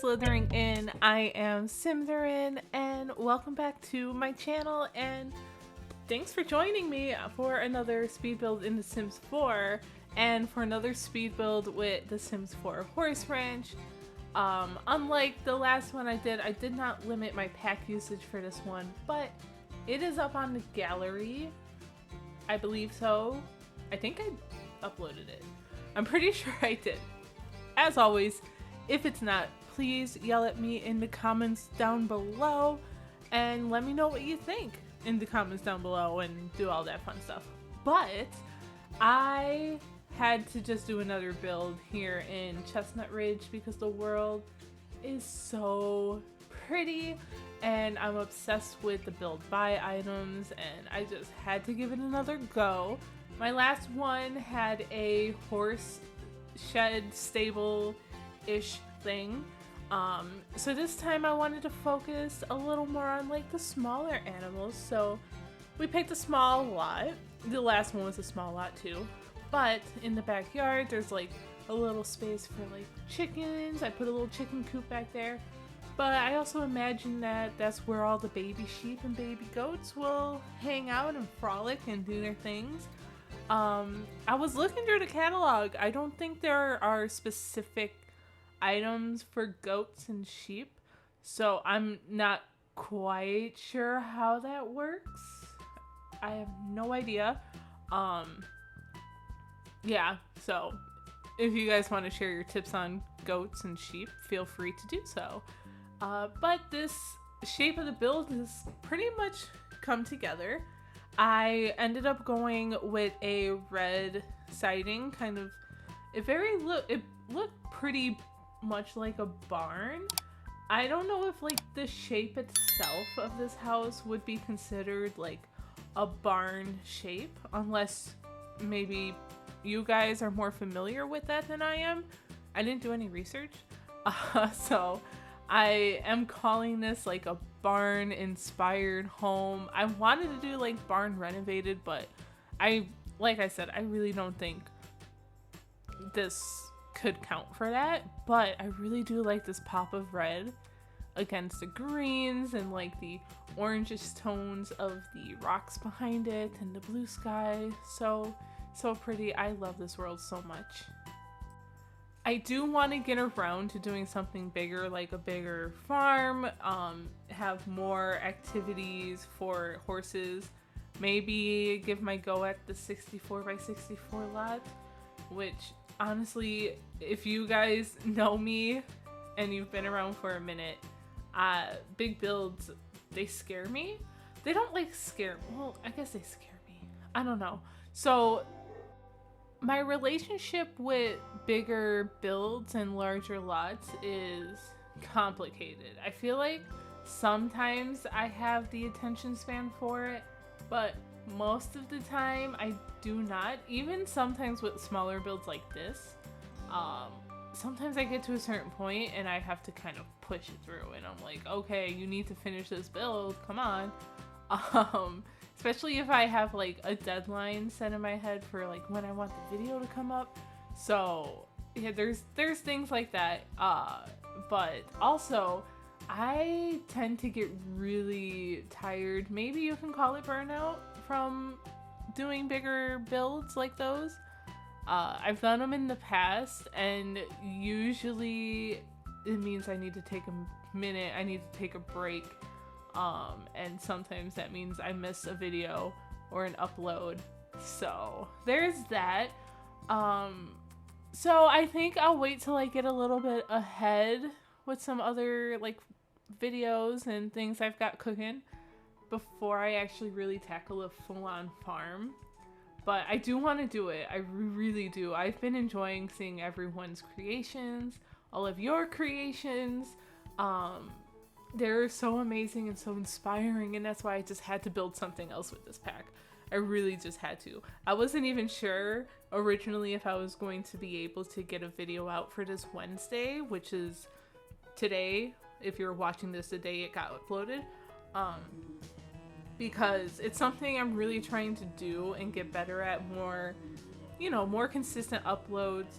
Slythering-in. I am Symtherin, and welcome back to my channel, and thanks for joining me for another speed build in The Sims 4, and for another speed build with The Sims 4 Horse Ranch. Unlike the last one I did not limit my pack usage for this one, but it is up on the gallery. I believe so. I think I uploaded it. I'm pretty sure I did. As always, if it's not, please yell at me in the comments down below and let me know what you think in the comments down below and do all that fun stuff. But I had to just do another build here in Chestnut Ridge because the world is so pretty and I'm obsessed with the build buy items, and I just had to give it another go. My last one had a horse shed stable-ish thing. So this time I wanted to focus a little more on like the smaller animals. So we picked a small lot. The last one was a small lot too. But in the backyard there's like a little space for like chickens. I put a little chicken coop back there. But I also imagine that that's where all the baby sheep and baby goats will hang out and frolic and do their things. I was looking through the catalog. I don't think there are specific items for goats and sheep, so I'm not quite sure how that works. I have no idea. Yeah, so if you guys want to share your tips on goats and sheep, feel free to do so. But this shape of the build has pretty much come together. I ended up going with a red siding, kind of. It looked pretty much like a barn. I don't know if like the shape itself of this house would be considered like a barn shape, unless maybe you guys are more familiar with that than I am. I didn't do any research, so I am calling this like a barn inspired home. I wanted to do like barn renovated, but like I said, I really don't think this could count for that. But I really do like this pop of red against the greens and like the orangish tones of the rocks behind it and the blue sky. So pretty. I love this world so much. I do want to get around to doing something bigger, like a bigger farm, have more activities for horses, maybe give my go at the 64 by 64 lot, which honestly, if you guys know me and you've been around for a minute, big builds, they scare me. They don't like scare, well, I guess they scare me. I don't know. So my relationship with bigger builds and larger lots is complicated. I feel like sometimes I have the attention span for it, but most of the time I do not. Even sometimes with smaller builds like this, sometimes I get to a certain point and I have to kind of push it through, and I'm like, okay, you need to finish this build, come on. Especially if I have like a deadline set in my head for like when I want the video to come up. So yeah, there's things like that. But also I tend to get really tired. Maybe you can call it burnout from doing bigger builds like those. I've done them in the past, and usually it means I need to take a minute. I need to take a break. And sometimes that means I miss a video or an upload. So there's that. So I think I'll wait till I get a little bit ahead with some other like videos and things I've got cooking before I actually really tackle a full-on farm. But I do want to do it. I really do. I've been enjoying seeing everyone's creations, all of your creations. They're so amazing and so inspiring, and that's why I just had to build something else with this pack. I really just had to. I wasn't even sure originally if I was going to be able to get a video out for this Wednesday, which is today. If you're watching this the day it got uploaded. Because it's something I'm really trying to do and get better at, more, more consistent uploads.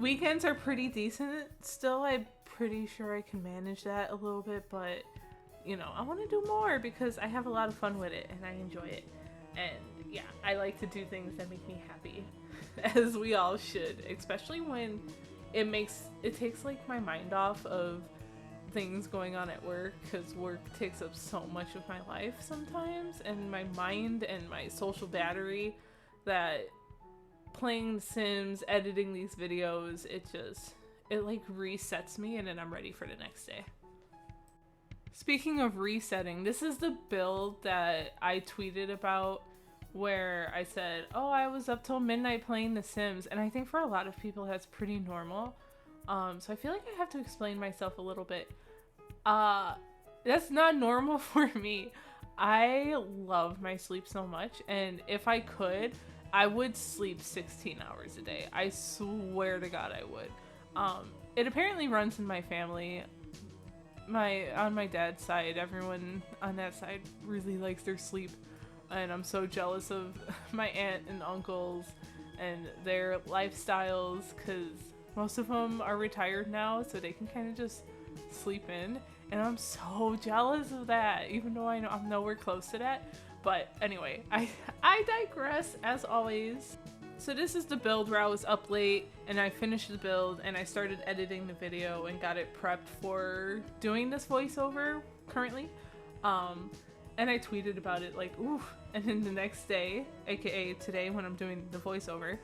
Weekends are pretty decent still. I pretty sure I can manage that a little bit, but you know, I want to do more because I have a lot of fun with it and I enjoy it. And yeah, I like to do things that make me happy, as we all should, especially when it takes like my mind off of things going on at work, because work takes up so much of my life sometimes, and my mind and my social battery, that playing Sims, editing these videos, it like resets me, and then I'm ready for the next day. Speaking of resetting, this is the build that I tweeted about, where I said, oh, I was up till midnight playing The Sims, and I think for a lot of people that's pretty normal. So I feel like I have to explain myself a little bit. That's not normal for me. I love my sleep so much, and if I could, I would sleep 16 hours a day. I swear to God I would. It apparently runs in my family. On my dad's side, everyone on that side really likes their sleep, and I'm so jealous of my aunt and uncles and their lifestyles, because most of them are retired now, so they can kind of just sleep in, and I'm so jealous of that, even though I know I'm nowhere close to that. But anyway, I digress as always. So this is the build where I was up late and I finished the build and I started editing the video and got it prepped for doing this voiceover currently. And I tweeted about it like, ooh. And then the next day, aka today when I'm doing the voiceover,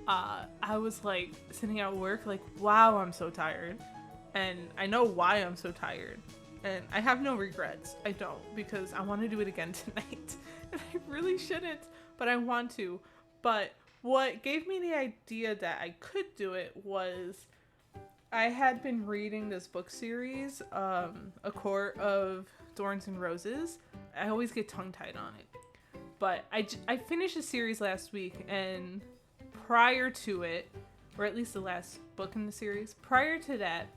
I was like sitting at work like, wow, I'm so tired. And I know why I'm so tired. And I have no regrets. I don't, because I want to do it again tonight. And I really shouldn't, but I want to. But what gave me the idea that I could do it was I had been reading this book series, A Court of Thorns and Roses. I always get tongue-tied on it. But I finished the series last week, and prior to it, or at least the last book in the series, prior to that,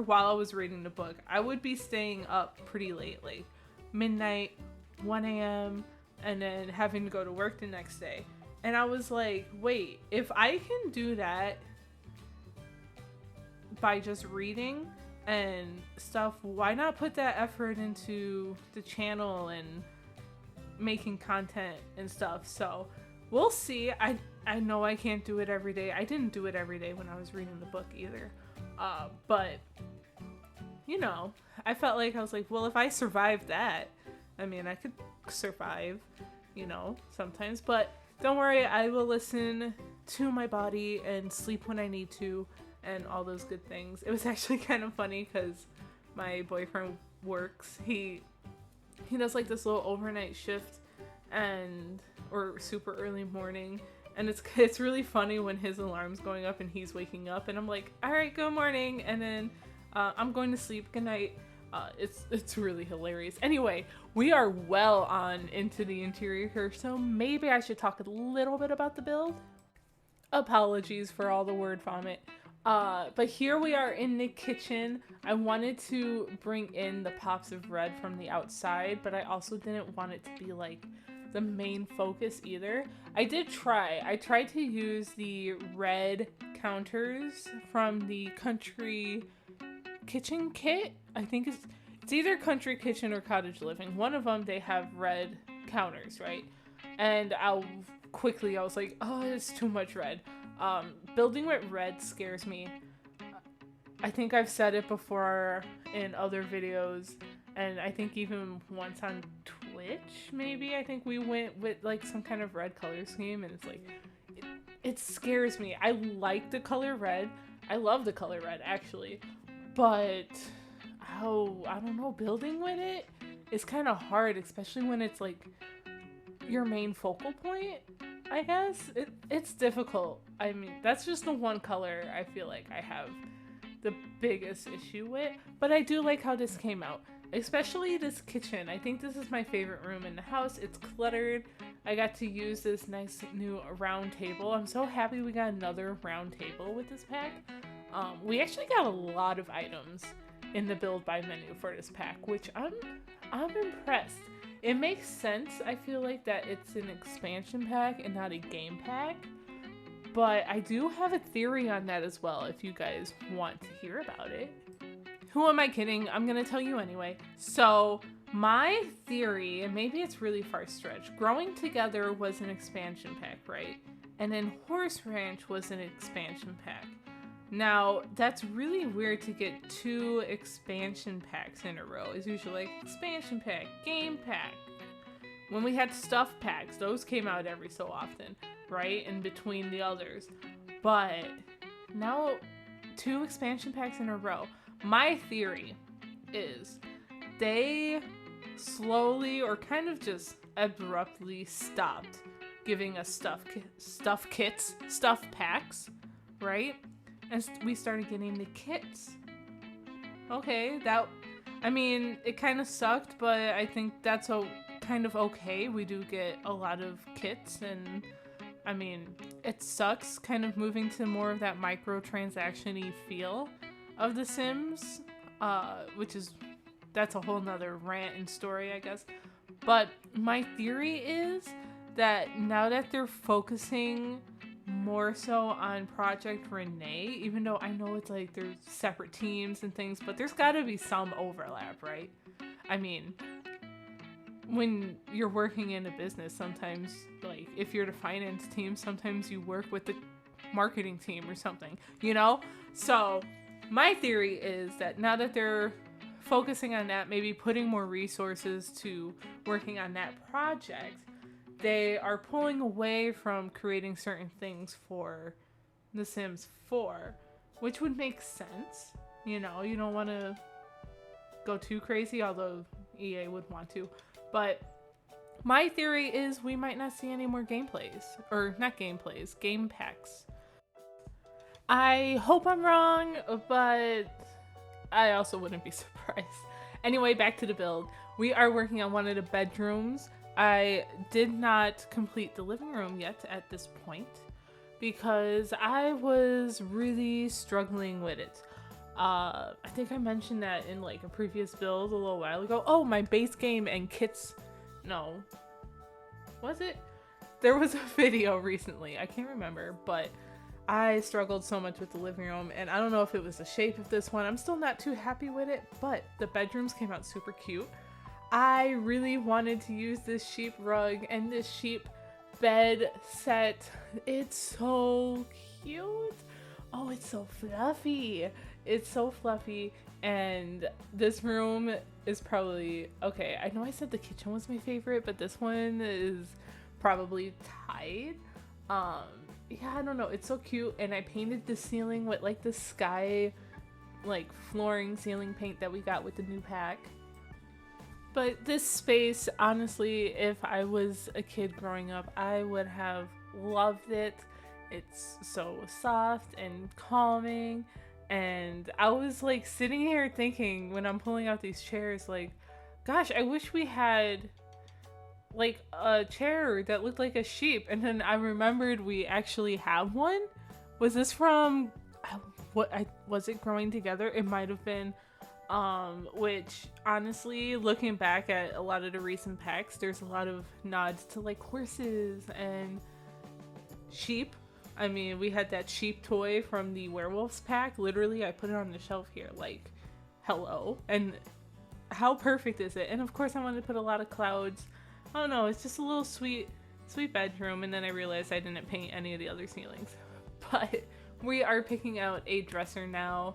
while I was reading the book, I would be staying up pretty late, like midnight, 1 a.m., and then having to go to work the next day. And I was like, wait, if I can do that by just reading and stuff, why not put that effort into the channel and making content and stuff? So we'll see. I know I can't do it every day. I didn't do it every day when I was reading the book either. But you know, I felt like I was like, well, if I survived that, I mean, I could survive, you know, sometimes. But don't worry, I will listen to my body and sleep when I need to and all those good things. It was actually kind of funny because my boyfriend works. He does like this little overnight shift or super early morning. And it's really funny when his alarm's going up and he's waking up and I'm like, all right, good morning. And then I'm going to sleep. Good night. It's really hilarious. Anyway, we are well on into the interior here, so maybe I should talk a little bit about the build. Apologies for all the word vomit. But here we are in the kitchen. I wanted to bring in the pops of red from the outside, but I also didn't want it to be like the main focus either. I tried to use the red counters from the Country Kitchen kit. I think it's either Country Kitchen or Cottage Living. One of them, they have red counters, right? And I was like, oh, it's too much red. Building with red scares me. I think I've said it before in other videos, and I think even once on Twitch, maybe, I think we went with like some kind of red color scheme, and it's like, it scares me. I like the color red. I love the color red, actually. But, I don't know, building with it is kind of hard, especially when it's like your main focal point, I guess. It's difficult. I mean, that's just the one color I feel like I have the biggest issue with. But I do like how this came out, especially this kitchen. I think this is my favorite room in the house. It's cluttered. I got to use this nice new round table. I'm so happy we got another round table with this pack. We actually got a lot of items in the build by menu for this pack, which I'm impressed. It makes sense, I feel like, that it's an expansion pack and not a game pack, But I do have a theory on that as well if you guys want to hear about it. Who am I kidding? I'm going to tell you anyway. So my theory, and maybe it's really far-stretched, Growing Together was an expansion pack, right? And then Horse Ranch was an expansion pack. Now, that's really weird to get 2 expansion packs in a row. It's usually like expansion pack, game pack. When we had stuff packs, those came out every so often, right? In between the others. But now 2 expansion packs in a row. My theory is they slowly or kind of just abruptly stopped giving us stuff packs, right? And we started getting the kits. Okay, it kind of sucked, but I think that's kind of okay. We do get a lot of kits, and I mean, it sucks kind of moving to more of that microtransaction-y feel of The Sims, that's a whole nother rant and story, I guess. But my theory is that now that they're focusing more so on Project Renee, even though I know it's like there's separate teams and things, but there's got to be some overlap, right? I mean, when you're working in a business, sometimes, like, if you're the finance team, sometimes you work with the marketing team or something, you know? So my theory is that now that they're focusing on that, maybe putting more resources to working on that project, they are pulling away from creating certain things for The Sims 4, which would make sense. You know, you don't want to go too crazy, although EA would want to. But my theory is we might not see any more gameplays. Or not gameplays, game packs. I hope I'm wrong, but I also wouldn't be surprised. Anyway, back to the build. We are working on one of the bedrooms. I did not complete the living room yet at this point because I was really struggling with it. I think I mentioned that in like a previous build a little while ago. Oh, my base game and kits. No. Was it? There was a video recently. I can't remember, but I struggled so much with the living room, and I don't know if it was the shape of this one. I'm still not too happy with it, but the bedrooms came out super cute. I really wanted to use this sheep rug and this sheep bed set. It's so cute. Oh, it's so fluffy. It's so fluffy. And this room is probably, okay, I know I said the kitchen was my favorite, but this one is probably tied. Yeah, I don't know. It's so cute. And I painted the ceiling with like the sky, like flooring ceiling paint that we got with the new pack. But this space, honestly, if I was a kid growing up, I would have loved it. It's so soft and calming. And I was like sitting here thinking when I'm pulling out these chairs, like, gosh, I wish we had like a chair that looked like a sheep. And then I remembered we actually have one. Was this from, was it Growing Together? It might have been. Which honestly, looking back at a lot of the recent packs, there's a lot of nods to like horses and sheep. I mean, we had that sheep toy from the werewolves pack. Literally, I put it on the shelf here, like, hello. And how perfect is it? And of course I wanted to put a lot of clouds. I don't know, it's just a little sweet bedroom. And then I realized I didn't paint any of the other ceilings. But we are picking out a dresser now.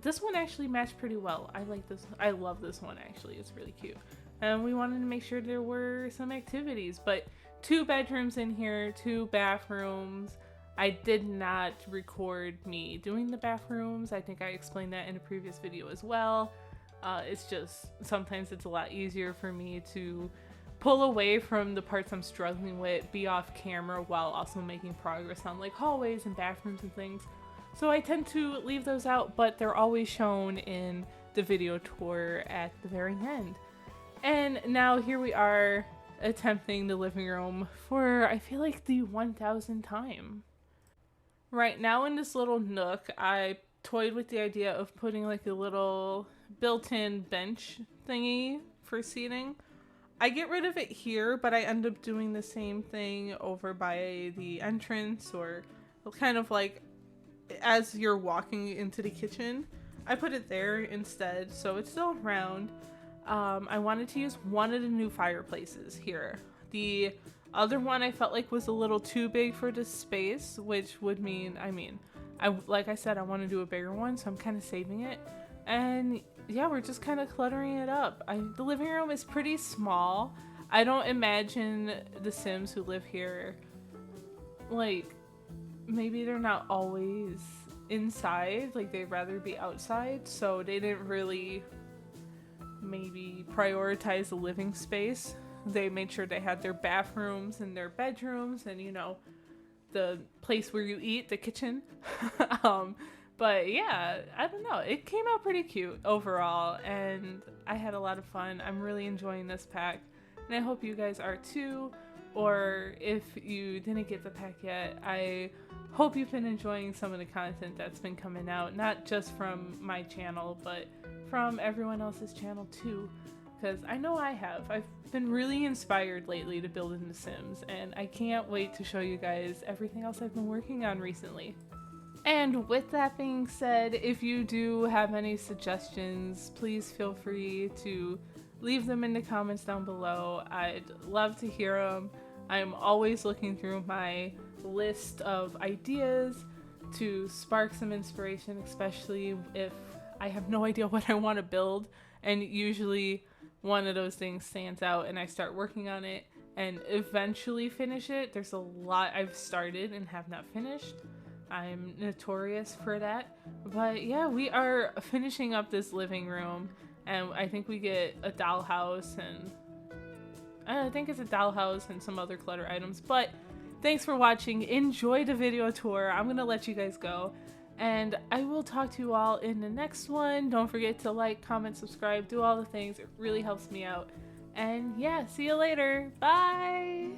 This one actually matched pretty well. I like this. I love this one actually. It's really cute. And we wanted to make sure there were some activities, but 2 bedrooms in here, 2 bathrooms. I did not record me doing the bathrooms. I think I explained that in a previous video as well. It's just sometimes it's a lot easier for me to pull away from the parts I'm struggling with, be off camera while also making progress on like hallways and bathrooms and things. So I tend to leave those out, but they're always shown in the video tour at the very end. And now here we are attempting the living room for, I feel like, the 1000th time. Right now in this little nook, I toyed with the idea of putting like a little built-in bench thingy for seating. I get rid of it here, but I end up doing the same thing over by the entrance or kind of like as you're walking into the kitchen. I put it there instead, so it's still round. I wanted to use one of the new fireplaces here. The other one I felt like was a little too big for this space, which would mean, like I said, I want to do a bigger one, so I'm kind of saving it. And yeah, we're just kind of cluttering it up. The living room is pretty small. I don't imagine the Sims who live here, like, maybe they're not always inside, like they'd rather be outside, so they didn't really maybe prioritize the living space. They made sure they had their bathrooms and their bedrooms and, you know, the place where you eat, the kitchen. But yeah, I don't know, it came out pretty cute overall, and I had a lot of fun. I'm really enjoying this pack, and I hope you guys are too. Or if you didn't get the pack yet, I hope you've been enjoying some of the content that's been coming out, not just from my channel, but from everyone else's channel too, because I know I have. I've been really inspired lately to build in The Sims, and I can't wait to show you guys everything else I've been working on recently. And with that being said, if you do have any suggestions, please feel free to leave them in the comments down below. I'd love to hear them. I'm always looking through my list of ideas to spark some inspiration, especially if I have no idea what I want to build, and usually one of those things stands out and I start working on it and eventually finish it. There's a lot I've started and have not finished. I'm notorious for that. But yeah, we are finishing up this living room, and I think we get a dollhouse, and I think it's a dollhouse and some other clutter items. But thanks for watching. Enjoy the video tour. I'm gonna let you guys go, and I will talk to you all in the next one. Don't forget to like, comment, subscribe, do all the things. It really helps me out. And yeah, see you later. Bye.